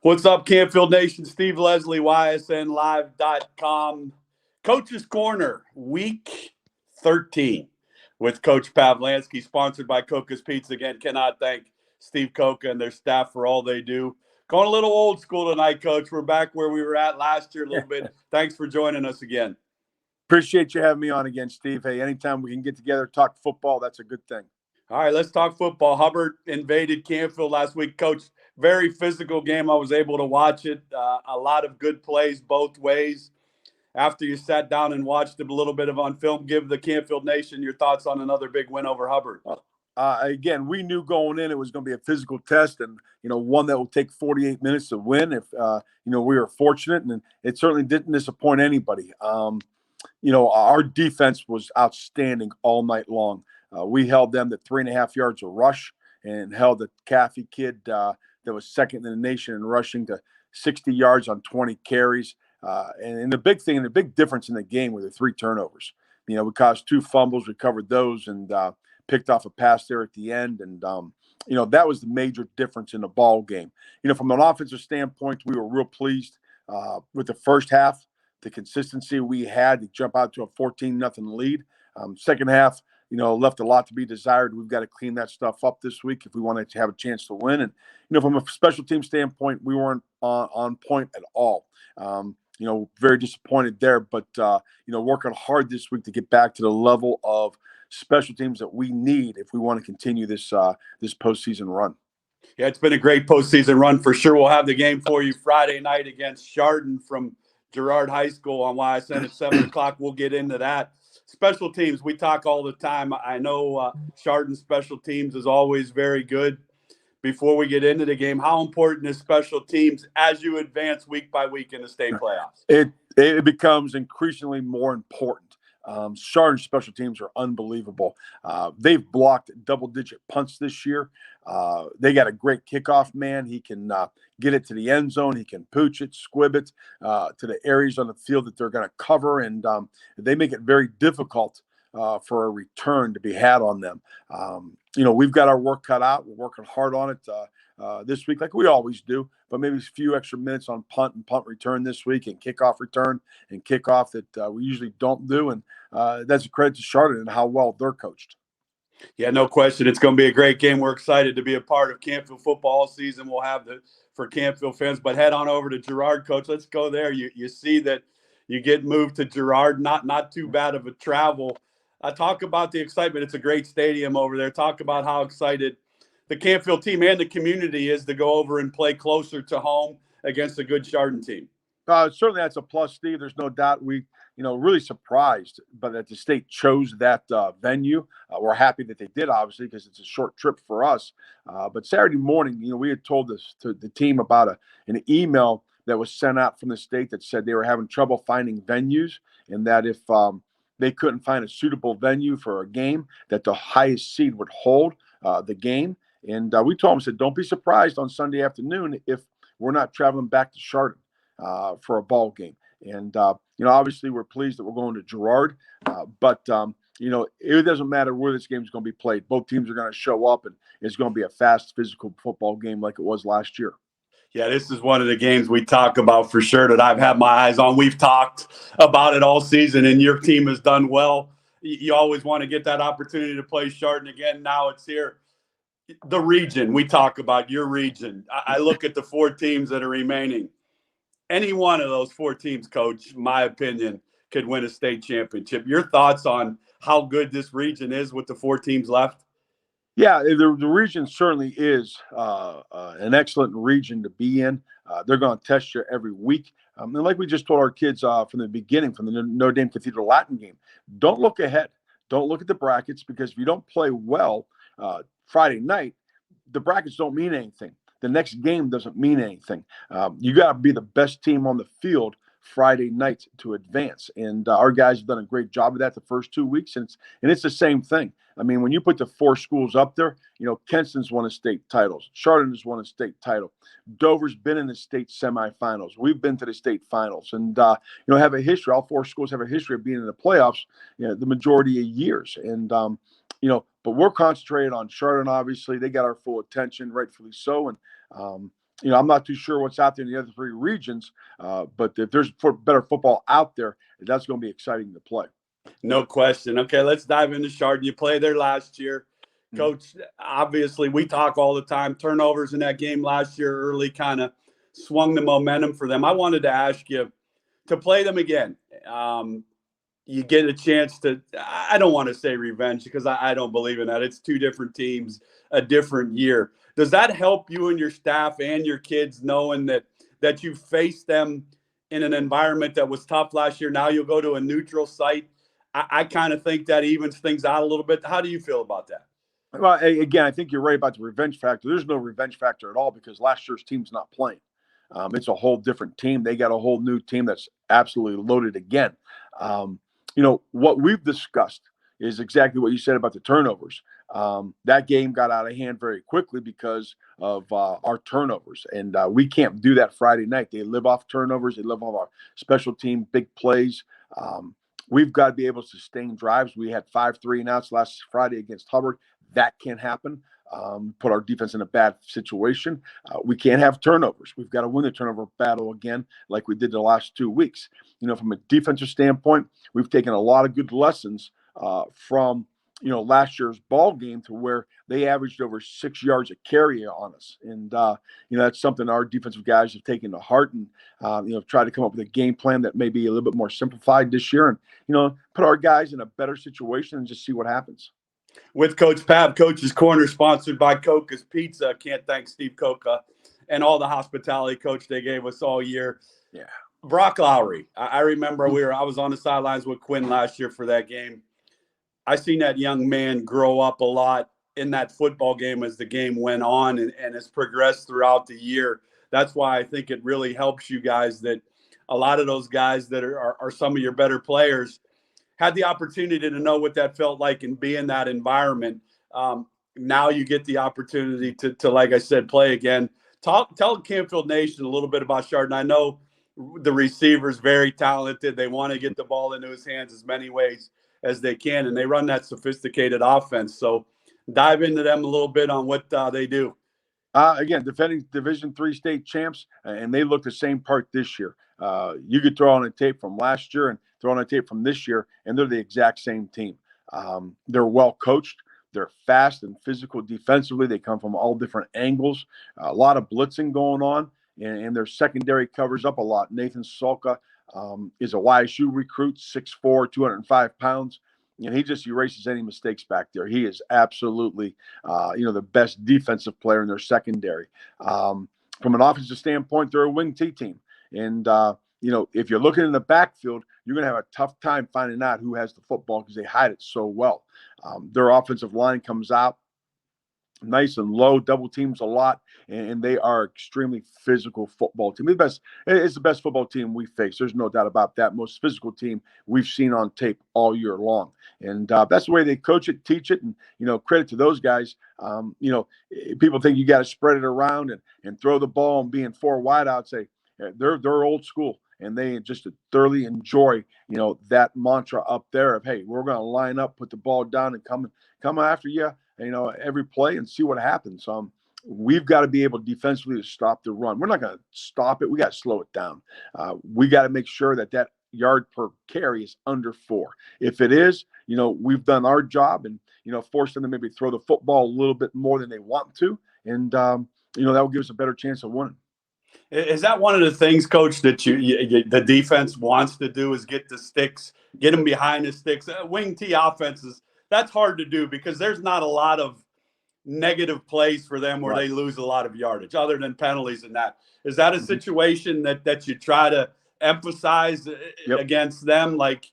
What's up, Canfield Nation? Steve Leslie, YSNLive.com. Coach's Corner, week 13 with Coach Pavlansky, sponsored by Coca's Pizza. Again, cannot thank Steve Coca and their staff for all they do. Going a little old school tonight, Coach. We're back where we were at last year a little bit. Thanks for joining us again. Appreciate you having me on again, Steve. Hey, anytime we can get together, talk football, that's a good thing. All right, let's talk football. Hubbard invaded Canfield last week. Coach, very physical game. I was able to watch it. A lot of good plays both ways. After you sat down and watched a little bit of on film, give the Canfield Nation your thoughts on another big win over Hubbard. Again, we knew going in it was going to be a physical test, and one that will take 48 minutes to win. If we were fortunate, and it certainly didn't disappoint anybody. Our defense was outstanding all night long. We held them to 3.5 yards of rush, and held the Caffey kid that was second in the nation in rushing to 60 yards on 20 carries. And the big thing, and the big difference in the game were the 3 turnovers. We caused 2 fumbles, recovered those, and picked off a pass there at the end. And, that was the major difference in the ball game. From an offensive standpoint, we were real pleased with the first half, the consistency we had to jump out to a 14-0 lead. Second half, left a lot to be desired. We've got to clean that stuff up this week if we wanted to have a chance to win. And, from a special team standpoint, we weren't on point at all. Very disappointed there, but, working hard this week to get back to the level of special teams that we need if we want to continue this postseason run. Yeah, it's been a great postseason run for sure. We'll have the game for you Friday night against Chardon from Girard High School on YSN at 7 o'clock. We'll get into that. Special teams, we talk all the time. I know Chardon special teams is always very good. Before we get into the game, how important is special teams as you advance week by week in the state playoffs? It becomes increasingly more important. Chardon special teams are unbelievable. They've blocked double-digit punts this year. They got a great kickoff man. He can get it to the end zone. He can pooch it, squib it to the areas on the field that they're going to cover, and they make it very difficult for a return to be had on them. We've got our work cut out. We're working hard on it this week, like we always do, but maybe a few extra minutes on punt and punt return this week, and kickoff return and kickoff that we usually don't do. And that's a credit to Chardon and how well they're coached. Yeah, no question. It's going to be a great game. We're excited to be a part of Canfield football all season. We'll have for Canfield fans, but head on over to Girard, Coach. Let's go there. You see that you get moved to Girard, not too bad of a travel. Talk about the excitement. It's a great stadium over there. Talk about how excited the Canfield team and the community is to go over and play closer to home against a good Chardon team. Certainly that's a plus, Steve. There's no doubt. We, really surprised, but that the state chose that venue. We're happy that they did, obviously, because it's a short trip for us. But Saturday morning, we had told this to the team about an email that was sent out from the state that said they were having trouble finding venues, and that if they couldn't find a suitable venue for a game, that the highest seed would hold the game. And we told them, said, don't be surprised on Sunday afternoon if we're not traveling back to Chardon for a ball game. And, obviously we're pleased that we're going to Girard, but it doesn't matter where this game is going to be played. Both teams are going to show up, and it's going to be a fast, physical football game like it was last year. Yeah, this is one of the games we talk about for sure that I've had my eyes on. We've talked about it all season, and your team has done well. You always want to get that opportunity to play Chardon again. Now it's here. The region, we talk about your region. I look at the 4 teams that are remaining. Any one of those 4 teams, Coach, in my opinion, could win a state championship. Your thoughts on how good this region is with the 4 teams left? Yeah, the region certainly is an excellent region to be in. They're going to test you every week. And like we just told our kids from the beginning, from the Notre Dame Cathedral Latin game, don't look ahead. Don't look at the brackets, because if you don't play well Friday night, the brackets don't mean anything. The next game doesn't mean anything. You got to be the best team on the field Friday night to advance. And our guys have done a great job of that the first 2 weeks. And it's the same thing. I mean, when you put the 4 schools up there, Kenston's won a state titles. Chardon has won a state title. Dover's been in the state semifinals. We've been to the state finals, and have a history. All 4 schools have a history of being in the playoffs, the majority of years. And but we're concentrated on Chardon. Obviously, they got our full attention, rightfully so. And I'm not too sure what's out there in the other three regions, but if there's better football out there, that's going to be exciting to play. No question. Okay, let's dive into Chardon. You played there last year. Mm-hmm. Coach, obviously we talk all the time. Turnovers in that game last year early kind of swung the momentum for them. I wanted to ask you to play them again. You get a chance to, I don't want to say revenge because I don't believe in that. It's two different teams, a different year. Does that help you and your staff and your kids knowing that you faced them in an environment that was tough last year? Now you'll go to a neutral site. I kind of think that evens things out a little bit. How do you feel about that? Well, again, I think you're right about the revenge factor. There's no revenge factor at all because last year's team's not playing. It's a whole different team. They got a whole new team that's absolutely loaded again. What we've discussed is exactly what you said about the turnovers. That game got out of hand very quickly because of our turnovers, and we can't do that Friday night. They live off turnovers. They live off our special team big plays. We've got to be able to sustain drives. We had 5 3-and-outs last Friday against Hubbard. That can't happen. Put our defense in a bad situation. We can't have turnovers. We've got to win the turnover battle again, like we did the last 2 weeks. From a defensive standpoint, we've taken a lot of good lessons from last year's ball game to where they averaged over 6 yards a carry on us, and that's something our defensive guys have taken to heart and try to come up with a game plan that may be a little bit more simplified this year, and put our guys in a better situation and just see what happens. With Coach Pav, Coach's Corner, sponsored by Coca's Pizza. Can't thank Steve Coca and all the hospitality, Coach, they gave us all year. Yeah. Brock Lowry. I remember I was on the sidelines with Quinn last year for that game. I seen that young man grow up a lot in that football game as the game went on and has progressed throughout the year. That's why I think it really helps you guys that a lot of those guys that are some of your better players had the opportunity to know what that felt like and be in that environment. Now you get the opportunity to, like I said, play again. Tell Canfield Nation a little bit about Chardon. I know the receiver's very talented. They want to get the ball into his hands as many ways as they can, and they run that sophisticated offense. So dive into them a little bit on what they do. Again, defending Division III state champs, and they look the same part this year. You could throw on a tape from last year and throw on a tape from this year, and they're the exact same team. They're well coached. They're fast and physical defensively. They come from all different angles. A lot of blitzing going on, and their secondary covers up a lot. Nathan Solka is a YSU recruit, 6'4", 205 pounds. And he just erases any mistakes back there. He is absolutely, the best defensive player in their secondary. From an offensive standpoint, they're a wing T team. And, if you're looking in the backfield, you're going to have a tough time finding out who has the football because they hide it so well. Their offensive line comes out nice and low, double teams a lot, and they are extremely physical football team. It's the best football team we face. There's no doubt about that. Most physical team we've seen on tape all year long, and that's the way they coach it, teach it, and credit to those guys. People think you got to spread it around and throw the ball and be in 4 wideouts. They're old school, and they just thoroughly enjoy that mantra up there of, hey, we're going to line up, put the ball down, and come after you. Every play and see what happens. We've got to be able defensively to stop the run. We're not going to stop it. We got to slow it down. We got to make sure that yard per carry is under 4. If it is, we've done our job and, force them to maybe throw the football a little bit more than they want to. And, that will give us a better chance of winning. Is that one of the things, Coach, that the defense wants to do is get the sticks, get them behind the sticks? Wing T offenses, that's hard to do because there's not a lot of negative plays for them where they lose a lot of yardage other than penalties and that. Is that a situation that you try to emphasize against them, like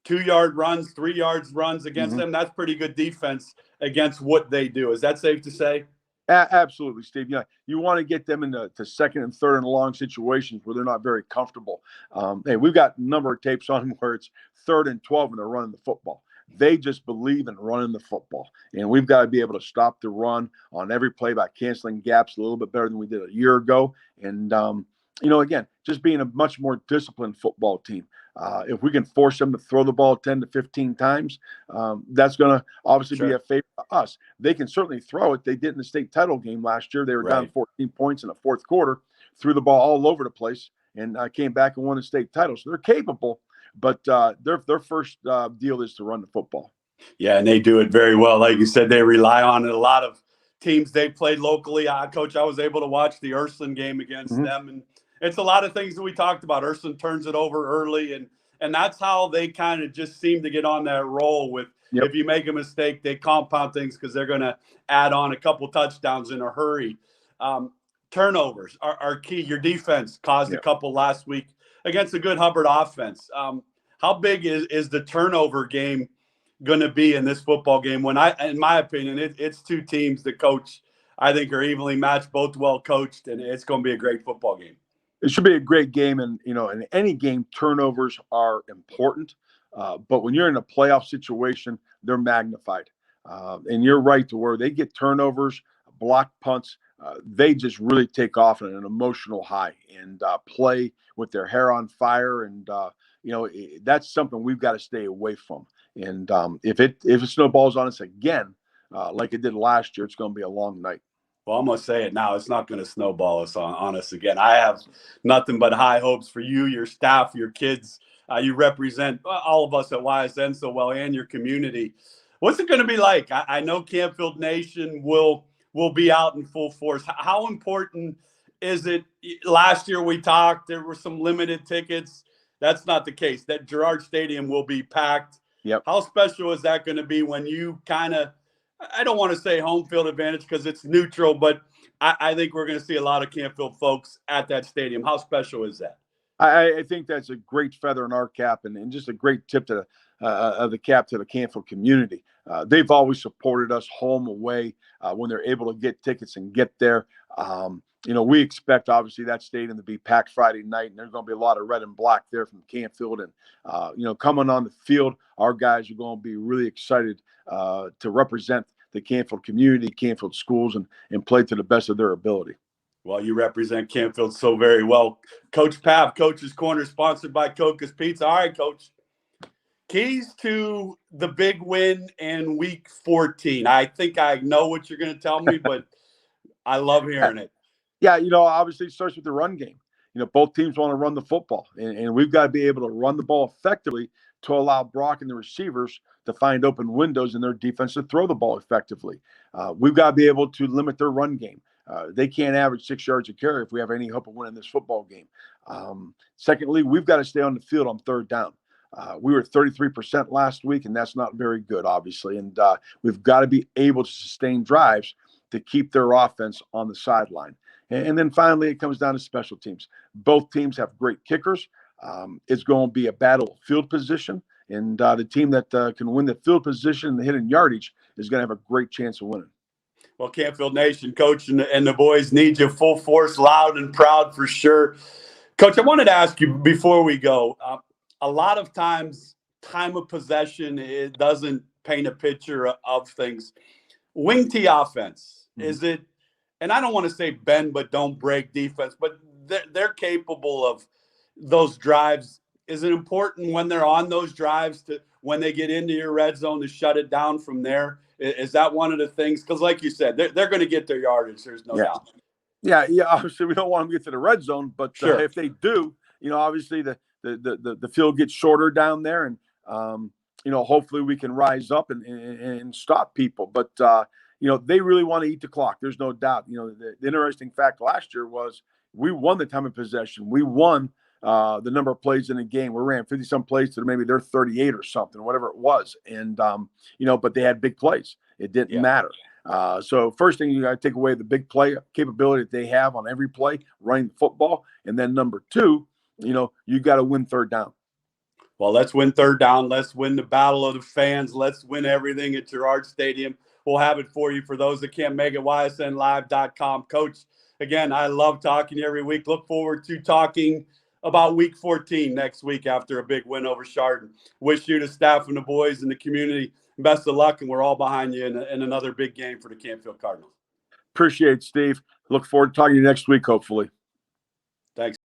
2-yard runs, 3-yard runs against them? That's pretty good defense against what they do. Is that safe to say? Absolutely, Steve. You want to get them into second and third and long situations where they're not very comfortable. Hey, we've got a number of tapes on them where it's 3rd and 12 and they're running the football. They just believe in running the football, and we've got to be able to stop the run on every play by canceling gaps a little bit better than we did a year ago. And again, just being a much more disciplined football team. If we can force them to throw the ball 10 to 15 times, that's going to obviously be a favor to us. They can certainly throw it. They did in the state title game last year. They were down 14 points in the fourth quarter, threw the ball all over the place, and came back and won the state title. So they're capable, but their first deal is to run the football. Yeah, and they do it very well. Like you said, they rely on it. A lot of teams they played locally. Coach, I was able to watch the Ursuline game against them, and it's a lot of things that we talked about. Ursuline turns it over early, and that's how they kind of just seem to get on that roll with if you make a mistake, they compound things because they're going to add on a couple touchdowns in a hurry. Turnovers are key. Your defense caused a couple last week against a good Hubbard offense. How big is the turnover game going to be in this football game? When in my opinion, it's two teams that coach, I think, are evenly matched, both well coached, and it's going to be a great football game. It should be a great game, and in any game, turnovers are important. But when you're in a playoff situation, they're magnified. And you're right to where they get turnovers, block punts. They just really take off at an emotional high and play with their hair on fire. And that's something we've got to stay away from. And if it snowballs on us again, like it did last year, it's going to be a long night. Well, I'm going to say it now. It's not going to snowball us on us again. I have nothing but high hopes for you, your staff, your kids. You represent all of us at YSN so well, and your community. What's it going to be like? I know Canfield Nation will be out in full force. How important is it? Last year we talked, there were some limited tickets. That's not the case. That Girard Stadium will be packed. Yep. How special is that going to be when you kind of, I don't want to say home field advantage because it's neutral, but I think we're going to see a lot of Canfield folks at that stadium. How special is that? I think that's a great feather in our cap and just a great tip to the cap to the Canfield community. They've always supported us home, away, when they're able to get tickets and get there. We expect, obviously, that stadium to be packed Friday night, and there's going to be a lot of red and black there from Canfield. And, coming on the field, our guys are going to be really excited to represent the Canfield community, Canfield schools, and play to the best of their ability. Well, you represent Canfield so very well. Coach Pav, Coach's Corner, sponsored by Coca's Pizza. All right, Coach. Keys to the big win in Week 14. I think I know what you're going to tell me, but I love hearing it. Yeah, obviously it starts with the run game. Both teams want to run the football, and we've got to be able to run the ball effectively to allow Brock and the receivers to find open windows in their defense to throw the ball effectively. We've got to be able to limit their run game. They can't average 6 yards a carry if we have any hope of winning this football game. Secondly, we've got to stay on the field on third down. We were 33% last week, and that's not very good, obviously. And we've got to be able to sustain drives to keep their offense on the sideline. And then finally, it comes down to special teams. Both teams have great kickers. It's going to be a battle of field position. And the team that can win the field position and the hidden yardage is going to have a great chance of winning. Well, Canfield Nation, Coach, and the boys need you full force, loud and proud for sure. Coach, I wanted to ask you before we go, a lot of times time of possession, it doesn't paint a picture of things. Wing T offense, is it, and I don't want to say bend but don't break defense, but they're capable of those drives. Is it important when they're on those drives to when they get into your red zone to shut it down from there? Is that one of the things? Because like you said, they're going to get their yardage. There's no doubt. Yeah. Obviously, we don't want them to get to the red zone, but if they do, obviously the field gets shorter down there, and hopefully we can rise up and stop people. But they really want to eat the clock. There's no doubt. The interesting fact last year was we won the time of possession. We won the number of plays in the game. We ran 50-some plays to maybe they're 38 or something, whatever it was. And, but they had big plays. It didn't matter. So first thing, you got to take away the big play capability that they have on every play, running the football. And then number two, you got to win third down. Well, let's win third down. Let's win the battle of the fans. Let's win everything at Girard Stadium. We'll have it for you for those that can't make it, ysnlive.com. Coach, again, I love talking to you every week. Look forward to talking about Week 14 next week after a big win over Chardon. Wish you, the staff and the boys and the community, best of luck, and we're all behind you in another big game for the Canfield Cardinals. Appreciate it, Steve. Look forward to talking to you next week, hopefully. Thanks.